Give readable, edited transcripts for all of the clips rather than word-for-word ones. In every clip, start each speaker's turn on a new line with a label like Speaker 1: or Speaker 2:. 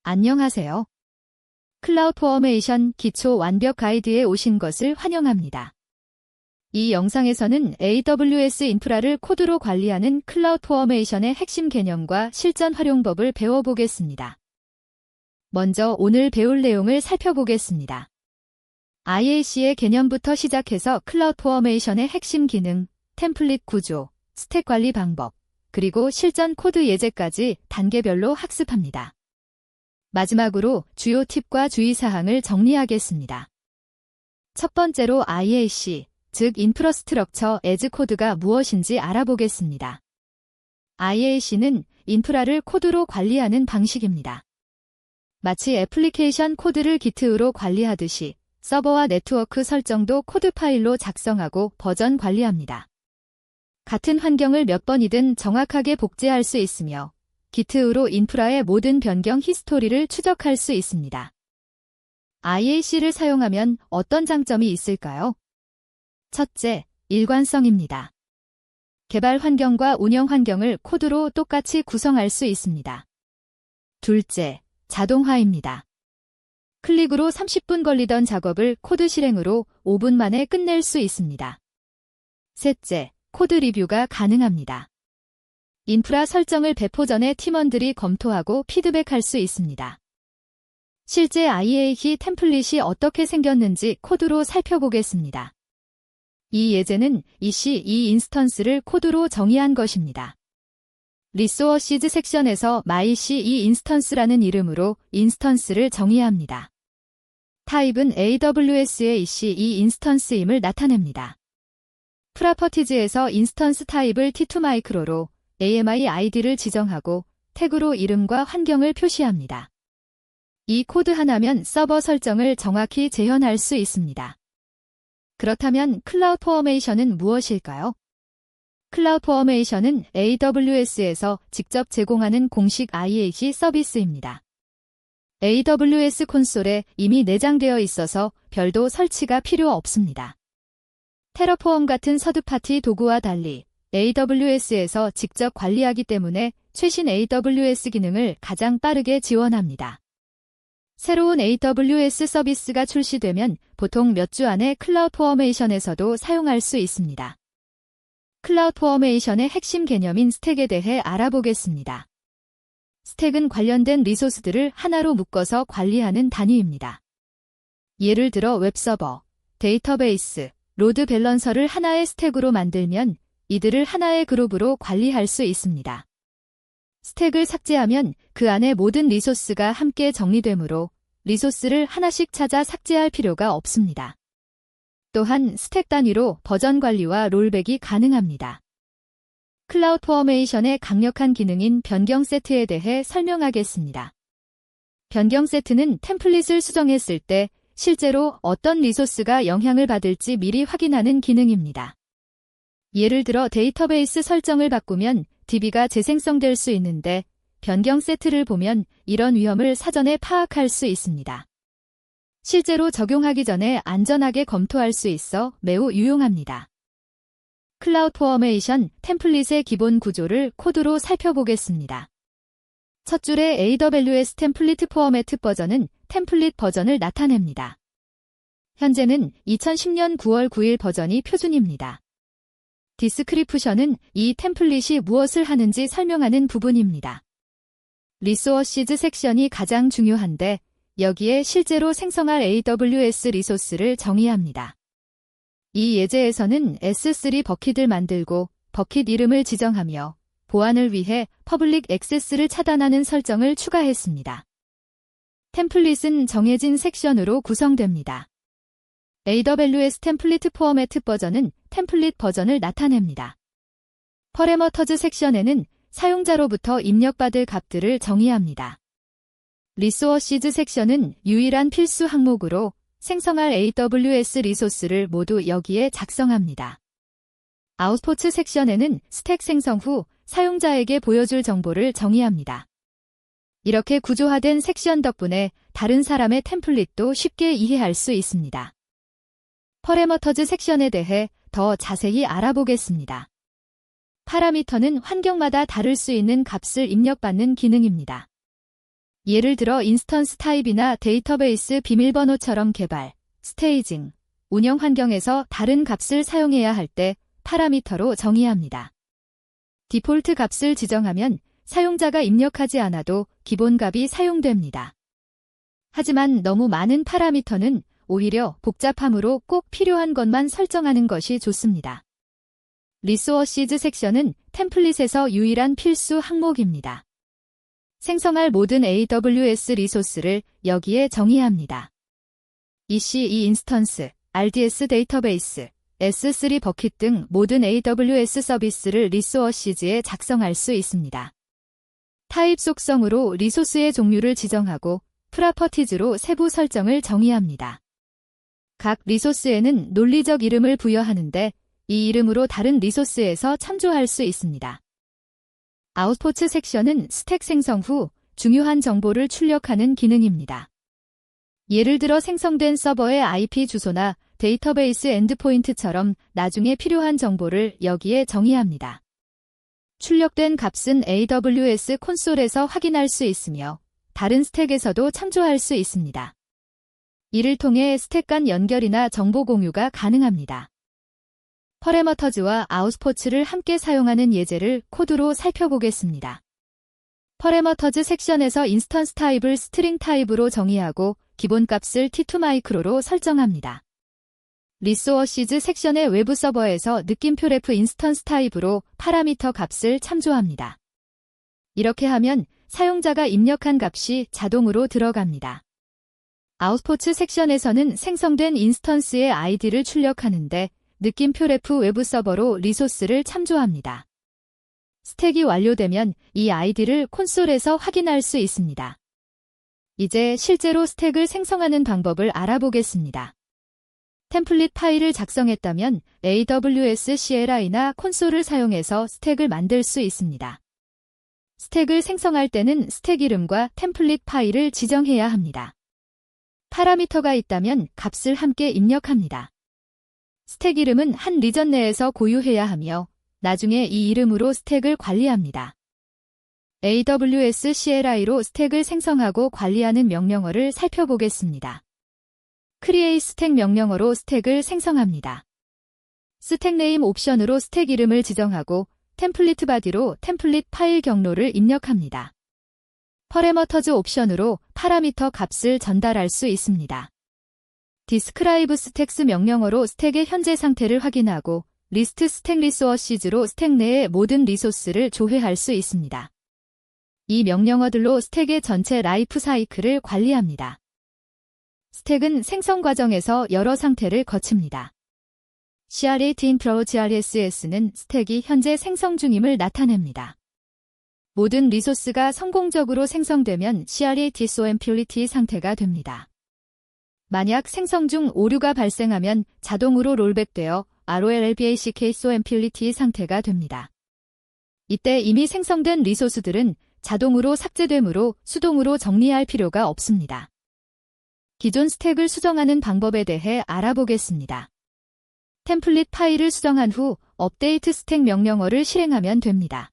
Speaker 1: 안녕하세요. 클라우드포메이션 기초 완벽 가이드에 오신 것을 환영합니다. 이 영상에서는 AWS 인프라를 코드로 관리하는 클라우드포메이션의 핵심 개념과 실전 활용법을 배워보겠습니다. 먼저 오늘 배울 내용을 살펴보겠습니다. IAC의 개념부터 시작해서 클라우드포메이션의 핵심 기능, 템플릿 구조, 스택 관리 방법, 그리고 실전 코드 예제까지 단계별로 학습합니다. 마지막으로 주요 팁과 주의사항을 정리하겠습니다. 첫 번째로 IAC, 즉 인프라스트럭처 애즈 코드가 무엇인지 알아보겠습니다. IAC는 인프라를 코드로 관리하는 방식입니다. 마치 애플리케이션 코드를 기트로 관리하듯이 서버와 네트워크 설정도 코드 파일로 작성하고 버전 관리합니다. 같은 환경을 몇 번이든 정확하게 복제할 수 있으며 기트로 인프라의 모든 변경 히스토리를 추적할 수 있습니다. IAC를 사용하면 어떤 장점이 있을까요? 첫째, 일관성입니다. 개발 환경과 운영 환경을 코드로 똑같이 구성할 수 있습니다. 둘째, 자동화입니다. 클릭으로 30분 걸리던 작업을 코드 실행으로 5분 만에 끝낼 수 있습니다. 셋째, 코드 리뷰가 가능합니다. 인프라 설정을 배포 전에 팀원들이 검토하고 피드백할 수 있습니다. 실제 IAC 템플릿이 어떻게 생겼는지 코드로 살펴보겠습니다. 이 예제는 EC2 인스턴스를 코드로 정의한 것입니다. 리소어시즈 섹션에서 myEC2 인스턴스라는 이름으로 인스턴스를 정의합니다. 타입은 AWS의 EC2 인스턴스임을 나타냅니다. 프로퍼티즈에서 인스턴스 타입을 T2 마이크로로 AMI ID를 지정하고 태그로 이름과 환경을 표시합니다. 이 코드 하나면 서버 설정을 정확히 재현할 수 있습니다. 그렇다면 클라우드포메이션은 무엇일까요? 클라우드포메이션은 AWS에서 직접 제공하는 공식 IAC 서비스입니다. AWS 콘솔에 이미 내장되어 있어서 별도 설치가 필요 없습니다. 테러포엄 같은 서드파티 도구와 달리 AWS에서 직접 관리하기 때문에 최신 AWS 기능을 가장 빠르게 지원합니다. 새로운 AWS 서비스가 출시되면 보통 몇 주 안에 클라우드포메이션에서도 사용할 수 있습니다. 클라우드포메이션의 핵심 개념인 스택에 대해 알아보겠습니다. 스택은 관련된 리소스들을 하나로 묶어서 관리하는 단위입니다. 예를 들어 웹서버, 데이터베이스, 로드 밸런서를 하나의 스택으로 만들면 이들을 하나의 그룹으로 관리할 수 있습니다. 스택을 삭제하면 그 안에 모든 리소스가 함께 정리되므로 리소스를 하나씩 찾아 삭제할 필요가 없습니다. 또한 스택 단위로 버전 관리와 롤백이 가능합니다. 클라우드포메이션의 강력한 기능인 변경 세트에 대해 설명하겠습니다. 변경 세트는 템플릿을 수정했을 때 실제로 어떤 리소스가 영향을 받을지 미리 확인하는 기능입니다. 예를 들어 데이터베이스 설정을 바꾸면 DB가 재생성될 수 있는데 변경 세트를 보면 이런 위험을 사전에 파악할 수 있습니다. 실제로 적용하기 전에 안전하게 검토할 수 있어 매우 유용합니다. 클라우드포메이션 템플릿의 기본 구조를 코드로 살펴보겠습니다. 첫 줄의 AWS 템플릿 포매트 버전은 템플릿 버전을 나타냅니다. 현재는 2010년 9월 9일 버전이 표준입니다. 디스크리프션은 이 템플릿이 무엇을 하는지 설명하는 부분입니다. 리소어시즈 섹션이 가장 중요한데 여기에 실제로 생성할 AWS 리소스를 정의합니다. 이 예제에서는 S3 버킷을 만들고 버킷 이름을 지정하며 보안을 위해 퍼블릭 액세스를 차단하는 설정을 추가했습니다. 템플릿은 정해진 섹션으로 구성됩니다. AWS 템플릿 포매트 버전은 템플릿 버전을 나타냅니다. 퍼레머터즈 섹션에는 사용자로부터 입력받을 값들을 정의합니다. 리소어시즈 섹션은 유일한 필수 항목으로 생성할 AWS 리소스를 모두 여기에 작성합니다. 아웃포트 섹션에는 스택 생성 후 사용자에게 보여줄 정보를 정의합니다. 이렇게 구조화된 섹션 덕분에 다른 사람의 템플릿도 쉽게 이해할 수 있습니다. 퍼레머터즈 섹션에 대해 더 자세히 알아보겠습니다. 파라미터는 환경마다 다를 수 있는 값을 입력받는 기능입니다. 예를 들어 인스턴스 타입이나 데이터베이스 비밀번호처럼 개발, 스테이징, 운영 환경에서 다른 값을 사용해야 할 때 파라미터로 정의합니다. 디폴트 값을 지정하면 사용자가 입력하지 않아도 기본 값이 사용됩니다. 하지만 너무 많은 파라미터는 오히려 복잡함으로 꼭 필요한 것만 설정하는 것이 좋습니다. 리소어시즈 섹션은 템플릿에서 유일한 필수 항목입니다. 생성할 모든 AWS 리소스를 여기에 정의합니다. EC2 인스턴스, RDS 데이터베이스, S3 버킷 등 모든 AWS 서비스를 리소어시즈에 작성할 수 있습니다. 타입 속성으로 리소스의 종류를 지정하고 프로퍼티즈로 세부 설정을 정의합니다. 각 리소스에는 논리적 이름을 부여하는데 이 이름으로 다른 리소스에서 참조할 수 있습니다. 아웃포츠 섹션은 스택 생성 후 중요한 정보를 출력하는 기능입니다. 예를 들어 생성된 서버의 IP 주소나 데이터베이스 엔드포인트처럼 나중에 필요한 정보를 여기에 정의합니다. 출력된 값은 AWS 콘솔에서 확인할 수 있으며 다른 스택에서도 참조할 수 있습니다. 이를 통해 스택 간 연결이나 정보 공유가 가능합니다. 퍼레머터즈와 아웃포츠를 함께 사용하는 예제를 코드로 살펴보겠습니다. 퍼레머터즈 섹션에서 인스턴스 타입을 스트링 타입으로 정의하고 기본값을 T2 마이크로로 설정합니다. 리소어시즈 섹션의 외부 서버에서 느낌표 레프 인스턴스 타입으로 파라미터 값을 참조합니다. 이렇게 하면 사용자가 입력한 값이 자동으로 들어갑니다. 아웃포츠 섹션에서는 생성된 인스턴스의 아이디를 출력하는데 느낌표 레프 외부 서버로 리소스를 참조합니다. 스택이 완료되면 이 아이디를 콘솔에서 확인할 수 있습니다. 이제 실제로 스택을 생성하는 방법을 알아보겠습니다. 템플릿 파일을 작성했다면 AWS CLI나 콘솔을 사용해서 스택을 만들 수 있습니다. 스택을 생성할 때는 스택 이름과 템플릿 파일을 지정해야 합니다. 파라미터가 있다면 값을 함께 입력합니다. 스택 이름은 한 리전 내에서 고유해야 하며 나중에 이 이름으로 스택을 관리합니다. AWS CLI로 스택을 생성하고 관리하는 명령어를 살펴보겠습니다. create 스택 명령어로 스택을 생성합니다. 스택 네임 옵션으로 스택 이름을 지정하고 템플릿 바디로 템플릿 파일 경로를 입력합니다. 퍼레머터즈 옵션으로 파라미터 값을 전달할 수 있습니다. describe 스택스 명령어로 스택의 현재 상태를 확인하고 리스트 스택 리소어시즈로 스택 내의 모든 리소스를 조회할 수 있습니다. 이 명령어들로 스택의 전체 라이프 사이클을 관리합니다. 스택은 생성 과정에서 여러 상태를 거칩니다. create in progress는 스택이 현재 생성 중임을 나타냅니다. 모든 리소스가 성공적으로 생성되면 create so empty 상태가 됩니다. 만약 생성 중 오류가 발생하면 자동으로 롤백되어 ROLLBACK so empty 상태가 됩니다. 이때 이미 생성된 리소스들은 자동으로 삭제되므로 수동으로 정리할 필요가 없습니다. 기존 스택을 수정하는 방법에 대해 알아보겠습니다. 템플릿 파일을 수정한 후 업데이트 스택 명령어를 실행하면 됩니다.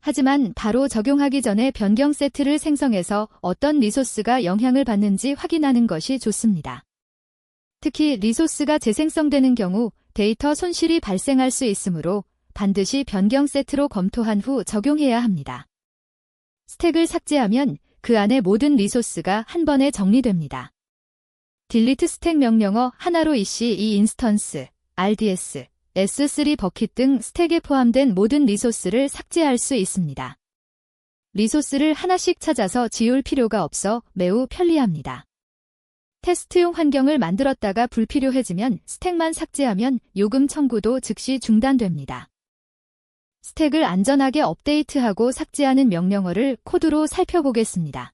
Speaker 1: 하지만 바로 적용하기 전에 변경 세트를 생성해서 어떤 리소스가 영향을 받는지 확인하는 것이 좋습니다. 특히 리소스가 재생성되는 경우 데이터 손실이 발생할 수 있으므로 반드시 변경 세트로 검토한 후 적용해야 합니다. 스택을 삭제하면 그 안의 모든 리소스가 한 번에 정리됩니다. delete 스택 명령어 하나로 EC2 인스턴스, RDS, S3 버킷 등 스택에 포함된 모든 리소스를 삭제할 수 있습니다. 리소스를 하나씩 찾아서 지울 필요가 없어 매우 편리합니다. 테스트용 환경을 만들었다가 불필요해지면 스택만 삭제하면 요금 청구도 즉시 중단됩니다. 스택을 안전하게 업데이트하고 삭제하는 명령어를 코드로 살펴보겠습니다.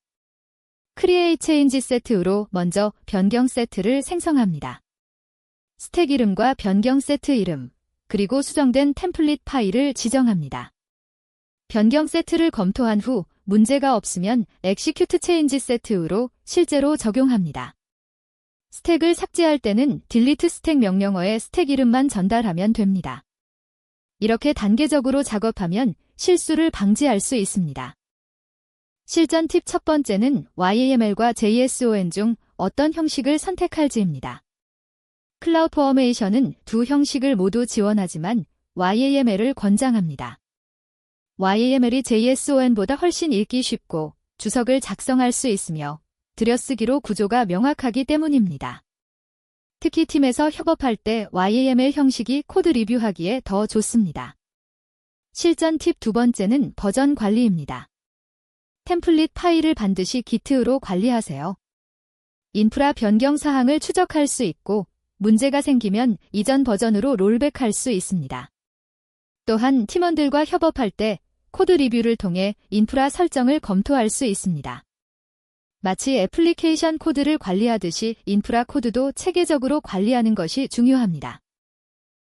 Speaker 1: create change set으로 먼저 변경 세트를 생성합니다. 스택 이름과 변경 세트 이름, 그리고 수정된 템플릿 파일을 지정합니다. 변경 세트를 검토한 후 문제가 없으면 execute change set으로 실제로 적용합니다. 스택을 삭제할 때는 delete 스택 명령어에 스택 이름만 전달하면 됩니다. 이렇게 단계적으로 작업하면 실수를 방지할 수 있습니다. 실전 팁 첫 번째는 YAML과 JSON 중 어떤 형식을 선택할지입니다. 클라우드 포메이션은 두 형식을 모두 지원하지만 YAML을 권장합니다. YAML이 JSON보다 훨씬 읽기 쉽고 주석을 작성할 수 있으며 들여쓰기로 구조가 명확하기 때문입니다. 특히 팀에서 협업할 때 YAML 형식이 코드 리뷰하기에 더 좋습니다. 실전 팁 두 번째는 버전 관리입니다. 템플릿 파일을 반드시 Git로 관리하세요. 인프라 변경 사항을 추적할 수 있고 문제가 생기면 이전 버전으로 롤백할 수 있습니다. 또한 팀원들과 협업할 때 코드 리뷰를 통해 인프라 설정을 검토할 수 있습니다. 마치 애플리케이션 코드를 관리하듯이 인프라 코드도 체계적으로 관리하는 것이 중요합니다.